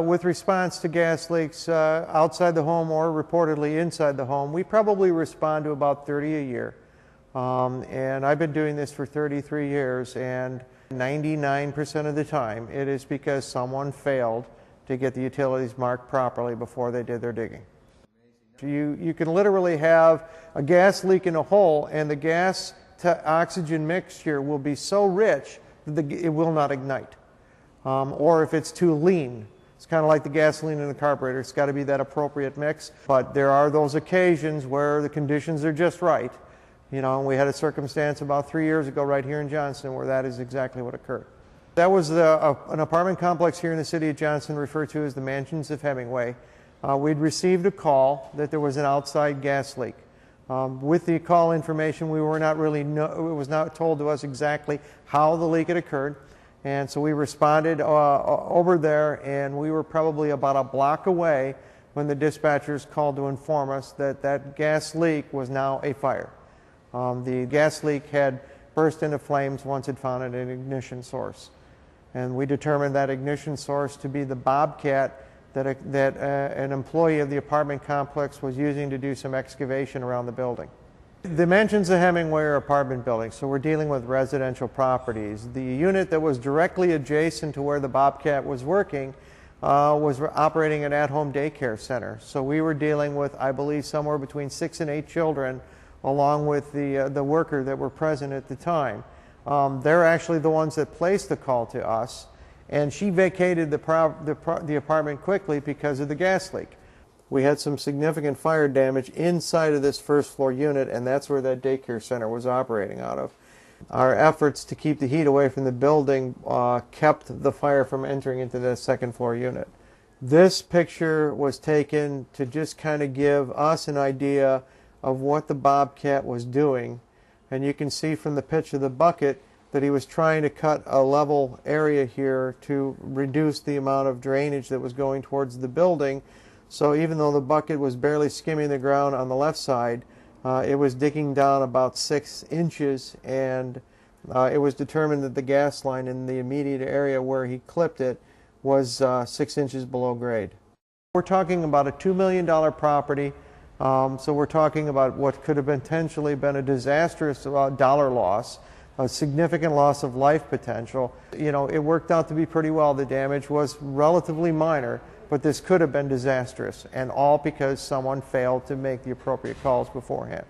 With response to gas leaks outside the home or reportedly inside the home, we probably respond to about 30 a year. And I've been doing this for 33 years, and 99% of the time it is because someone failed to get the utilities marked properly before they did their digging. You can literally have a gas leak in a hole, and the gas to oxygen mixture will be so rich that it will not ignite. Or if it's too lean, it's kind of like the gasoline in the carburetor. It's got to be that appropriate mix. But there are those occasions where the conditions are just right. You know, we had a circumstance about 3 years ago right here in Johnston where that is exactly what occurred. That was an apartment complex here in the city of Johnston referred to as the Mansions of Hemingway. We'd received a call that there was an outside gas leak. With the call information, we were not really, it was not told to us exactly how the leak had occurred. And so we responded over there, and we were probably about a block away when the dispatchers called to inform us that that gas leak was now a fire. The gas leak had burst into flames once it found an ignition source. And we determined that ignition source to be the Bobcat that an employee of the apartment complex was using to do some excavation around the building. The Mansions of Hemingway are apartment buildings, so we're dealing with residential properties. The unit that was directly adjacent to where the Bobcat was working was operating an at-home daycare center. So we were dealing with, I believe, somewhere between 6 and 8 children, along with the worker that were present at the time. They're actually the ones that placed the call to us, and she vacated the apartment quickly because of the gas leak. We had some significant fire damage inside of this first floor unit, and that's where that daycare center was operating out of. Our efforts to keep the heat away from the building kept the fire from entering into the second floor unit. This picture was taken to just kind of give us an idea of what the Bobcat was doing, and you can see from the pitch of the bucket that he was trying to cut a level area here to reduce the amount of drainage that was going towards the building. So even though the bucket was barely skimming the ground on the left side, it was digging down about 6 inches, and it was determined that the gas line in the immediate area where he clipped it was 6 inches below grade. We're talking about a $2 million property, so we're talking about what could have potentially been a disastrous dollar loss, a significant loss of life potential. You know, it worked out to be pretty well. The damage was relatively minor, but this could have been disastrous, and all because someone failed to make the appropriate calls beforehand.